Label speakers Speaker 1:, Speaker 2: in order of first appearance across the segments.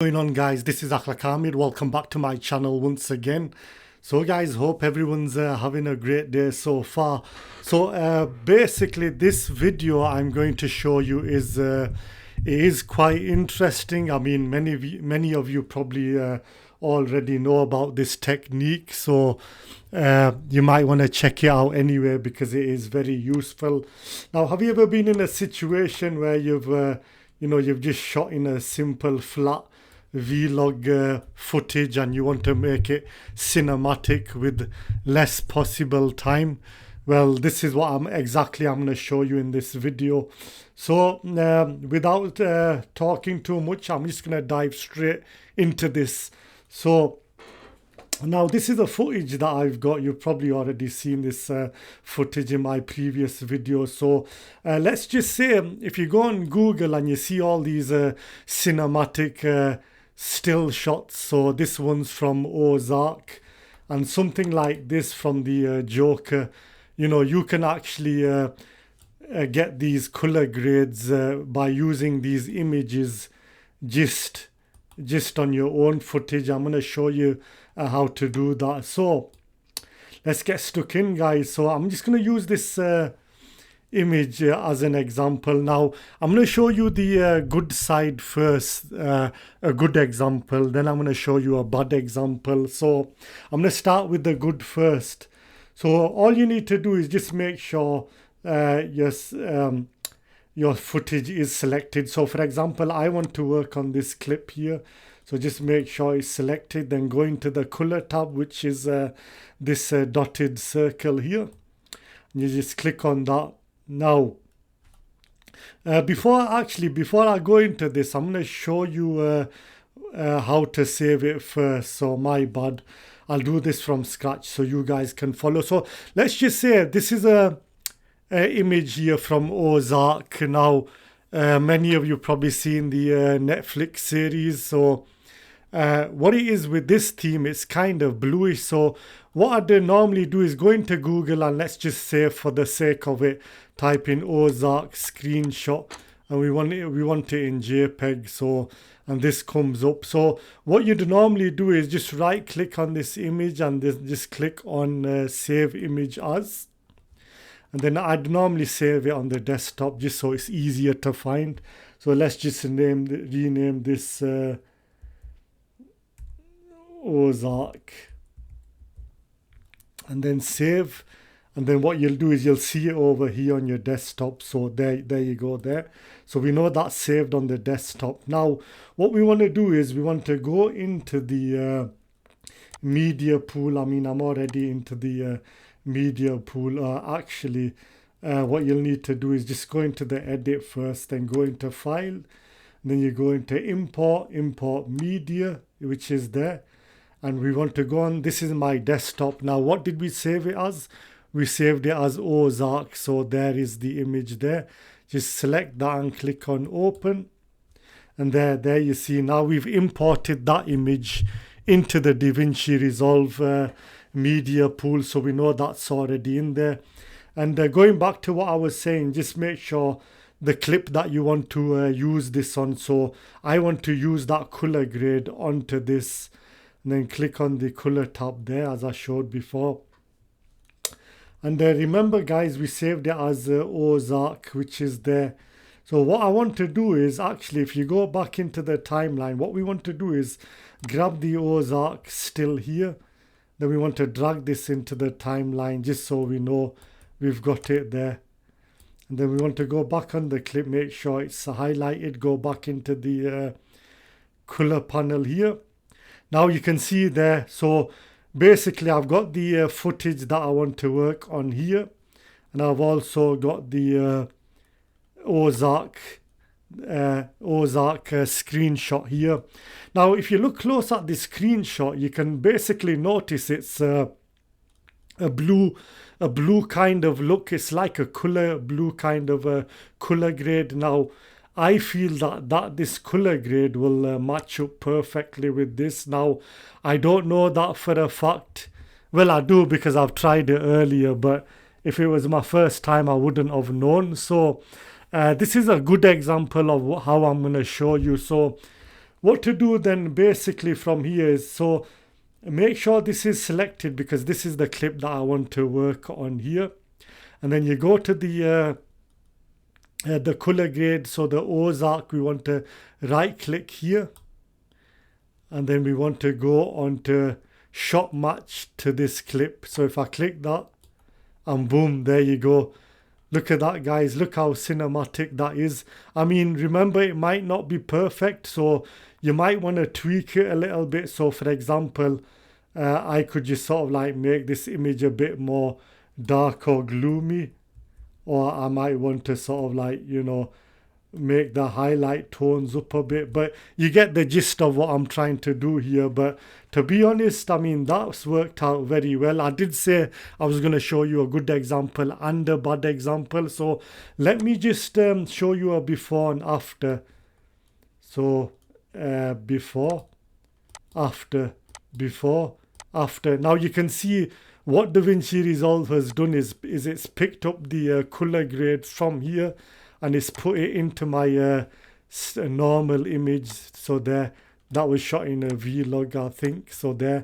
Speaker 1: Going on, guys? This is Akhlaq Hamid. Welcome back to my channel once again. So guys, hope everyone's having a great day so far. So basically this video I'm going to show you is it is quite interesting. I mean, many of you probably already know about this technique, so you might want to check it out anyway because it is very useful. Now, have you ever been in a situation where you've just shot in a simple flat vlog footage and you want to make it cinematic with less possible time? Well, this is what I'm going to show you in this video. So without talking too much, I'm just going to dive straight into this. So now this is the footage that I've got. You've probably already seen this footage in my previous video. So let's just say if you go on Google and you see all these cinematic still shots. So this one's from Ozark and something like this from the Joker. You can actually get these color grades by using these images just on your own footage. I'm going to show you how to do that. So let's get stuck in, guys. So I'm just going to use this image as an example. Now I'm going to show you the good side first, a good example, then I'm going to show you a bad example. So I'm going to start with the good first. So all you need to do is just make sure your footage is selected. So for example, I want to work on this clip here, so just make sure it's selected, then go into the color tab, which is this dotted circle here, and you just click on that. Now before I go into this, I'm going to show you how to save it first. So my bad, I'll do this from scratch so you guys can follow. So let's just say this is a image here from Ozark. Now many of you probably seen the Netflix series. So what it is with this theme, it's kind of bluish. So what I normally do is go into Google and let's just say, for the sake of it, type in Ozark screenshot, and we want it in JPEG. So, and this comes up. So what you'd normally do is just right click on this image and just click on save image as, and then I'd normally save it on the desktop just so it's easier to find. So let's just rename this Ozark, and then save. And then what you'll do is you'll see it over here on your desktop. So there you go there. So we know that's saved on the desktop. Now what we want to do is we want to go into the media pool. I mean, I'm already into the media pool. What you'll need to do is just go into the edit first, then go into file, and then you go into import media, which is there, and we want to go on. This is my desktop. Now what did we save it as? We saved it as Ozark. So there is the image there. Just select that and click on open, and there you see now we've imported that image into the Davinci Resolve media pool, so we know that's already in there. And going back to what I was saying, just make sure the clip that you want to use this on. So I want to use that color grade onto this, and then click on the color tab there as I showed before. And remember, guys, we saved it as Ozark, which is there. So what I want to do is actually, if you go back into the timeline, what we want to do is grab the Ozark still here. Then we want to drag this into the timeline just so we know we've got it there. And then we want to go back on the clip, make sure it's highlighted, go back into the color panel here. Now you can see there. So basically I've got the footage that I want to work on here, and I've also got the Ozark screenshot here. Now if you look close at the screenshot, you can basically notice it's a blue kind of look. It's like a color blue kind of a color grade. Now I feel that this color grade will match up perfectly with this. Now I don't know that for a fact. Well, I do because I've tried it earlier, but if it was my first time I wouldn't have known. So this is a good example of how I'm going to show you. So what to do then basically from here is, so make sure this is selected because this is the clip that I want to work on here. And then you go to the color grade, so the Ozark, we want to right click here, and then we want to go on to shot match to this clip. So if I click that, and boom, there you go. Look at that, guys. Look how cinematic that is. I mean, remember, it might not be perfect, so you might want to tweak it a little bit. So for example, I could just sort of like make this image a bit more dark or gloomy, or I might want to sort of like, you know, make the highlight tones up a bit, but you get the gist of what I'm trying to do here. But to be honest, I mean, that's worked out very well. I did say I was going to show you a good example and a bad example, so let me just show you a before and after. So before, after, before, after. Now you can see what Davinci Resolve has done is it's picked up the color grade from here and it's put it into my normal image. So there, that was shot in a vlog, I think. So there,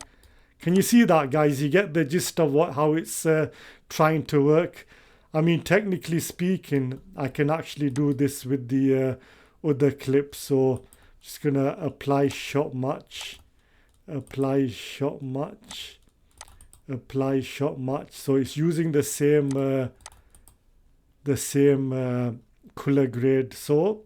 Speaker 1: can you see that, guys? You get the gist of how it's trying to work. I mean, technically speaking, I can actually do this with the other clip. So just gonna apply shot match, apply shot match, apply shot match. So it's using the same color grade. So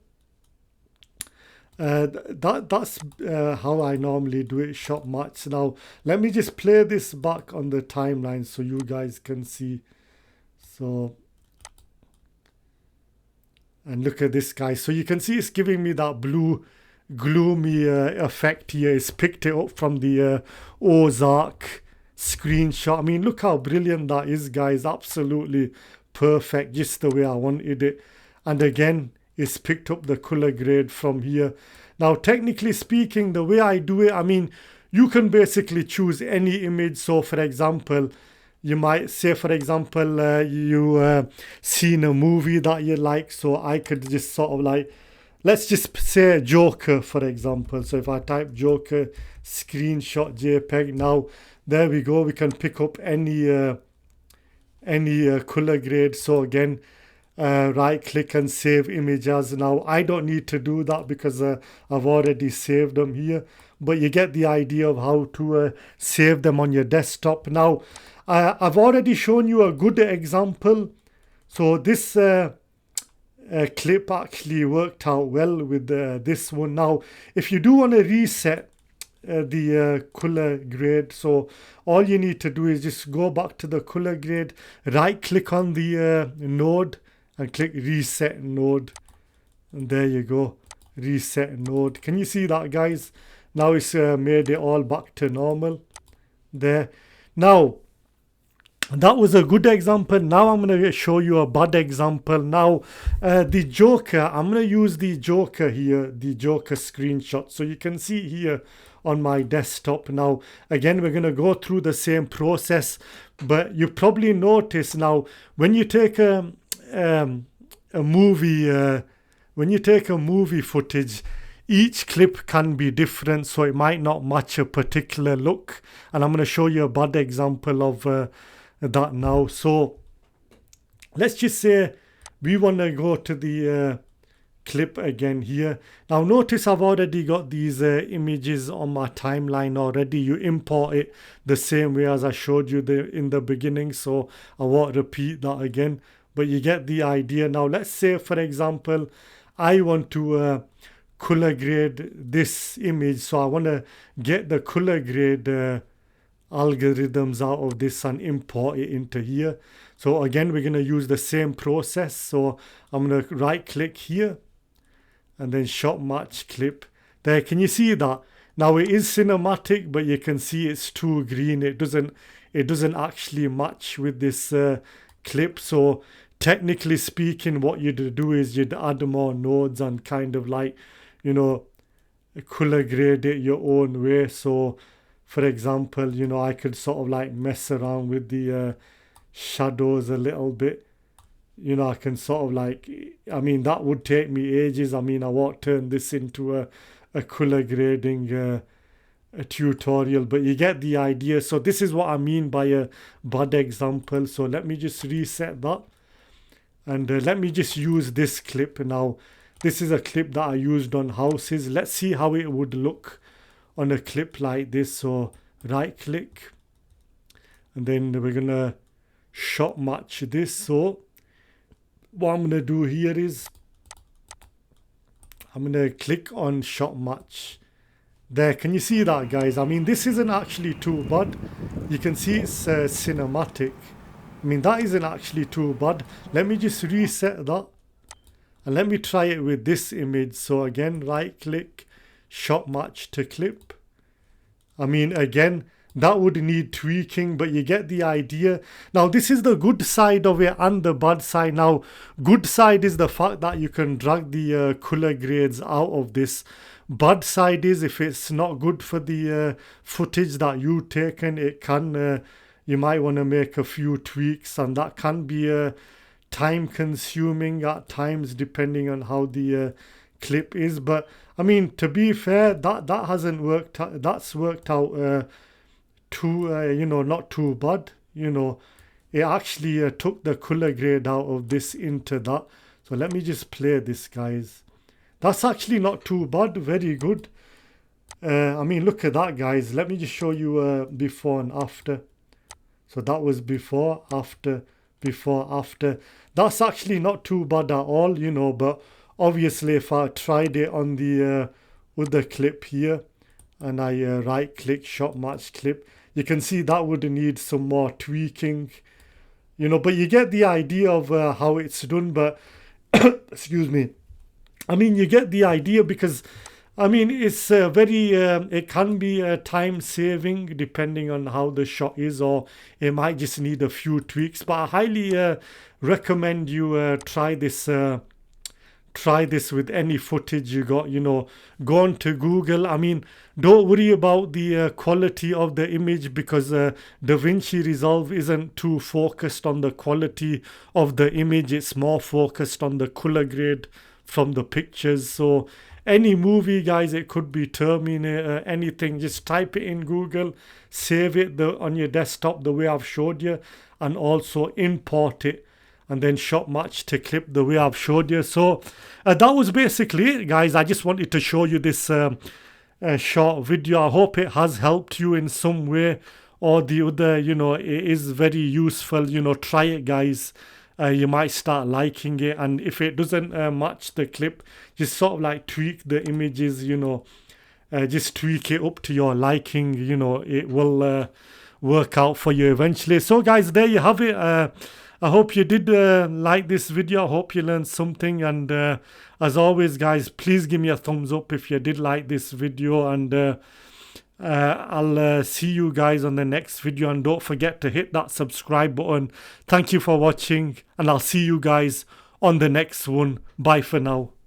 Speaker 1: that's how I normally do it, shot match. Now let me just play this back on the timeline so you guys can see. So, and look at this, guys. So you can see it's giving me that blue gloomy effect here. It's picked it up from the Ozark screenshot. I mean, look how brilliant that is, guys. Absolutely perfect, just the way I wanted it. And again, it's picked up the color grade from here. Now, technically speaking, the way I do it, I mean, you can basically choose any image. So for example, you might say, for example, you seen a movie that you like. So I could just sort of like, let's just say Joker, for example. So if I type Joker screenshot JPEG, now there we go. We can pick up any color grade. So again, right click and save image as. Now I don't need to do that because I've already saved them here, but you get the idea of how to save them on your desktop. Now I've already shown you a good example. So this clip actually worked out well with this one. Now if you do want to reset the color grade, so all you need to do is just go back to the color grade, right click on the node and click reset node, and there you go, reset node. Can you see that, guys? Now it's made it all back to normal there. Now that was a good example. Now I'm going to show you a bad example. Now the Joker, I'm going to use the Joker here, the Joker screenshot. So you can see here on my desktop. Now again, we're going to go through the same process, but you probably notice now when you take a movie, when you take a movie footage, each clip can be different, so it might not match a particular look. And I'm going to show you a bad example of that now. So let's just say we want to go to the clip again here. Now notice I've already got these images on my timeline already. You import it the same way as I showed you in the beginning, so I won't repeat that again, but you get the idea. Now let's say, for example, I want to color grade this image, so I want to get the color grade algorithms out of this and import it into here. So again, we're going to use the same process. So I'm going to right click here and then shot match clip. There, can you see that? Now it is cinematic, but you can see it's too green. It doesn't actually match with this clip. So technically speaking, what you'd do is you'd add more nodes and kind of like, you know, color grade it your own way. So for example, you know, I could sort of like mess around with the shadows a little bit. You know, I can sort of like, I mean, that would take me ages. I mean, I won't turn this into a color grading a tutorial, but you get the idea. So this is what I mean by a bad example. So let me just reset that, and let me just use this clip now. This is a clip that I used on houses. Let's see how it would look on a clip like this. So right click, and then we're gonna shot match this. So what I'm gonna do here is I'm gonna click on shot match. There, can you see that, guys? I mean, this isn't actually too bad. You can see it's cinematic. I mean, that isn't actually too bad. Let me just reset that, and let me try it with this image. So again, right click, shot match to clip. I mean, again, that would need tweaking, but you get the idea. Now, this is the good side of it and the bad side. Now, good side is the fact that you can drag the color grades out of this. Bad side is if it's not good for the footage that you've taken, it can, you might want to make a few tweaks, and that can be time consuming at times depending on how the clip is. But I mean, to be fair, that hasn't worked out. That's worked out you know, not too bad. You know, it actually took the color grade out of this into that. So let me just play this, guys. That's actually not too bad. Very good. I mean, look at that, guys. Let me just show you before and after. So that was before, after, before, after. That's actually not too bad at all, you know. But obviously, if I tried it on the other clip here, and I right click, shot match clip, you can see that would need some more tweaking, you know. But you get the idea of how it's done. But excuse me, I mean, you get the idea, because I mean, it's very it can be time saving depending on how the shot is, or it might just need a few tweaks. But I highly recommend you try this with any footage you got. You know, go on to Google. I mean, don't worry about the quality of the image, because Davinci Resolve isn't too focused on the quality of the image. It's more focused on the color grade from the pictures. So any movie, guys, it could be Terminator, anything, just type it in Google, save it on your desktop the way I've showed you, and also import it, and then shot match to clip the way I've showed you. So that was basically it, guys. I just wanted to show you this short video. I hope it has helped you in some way or the other. You know, it is very useful. You know, try it, guys. You might start liking it, and if it doesn't match the clip, just sort of like tweak the images, you know, just tweak it up to your liking. You know, it will work out for you eventually. So guys, there you have it. I hope you did like this video. I hope you learned something, and as always, guys, please give me a thumbs up if you did like this video, and I'll see you guys on the next video, and don't forget to hit that subscribe button. Thank you for watching, and I'll see you guys on the next one. Bye for now.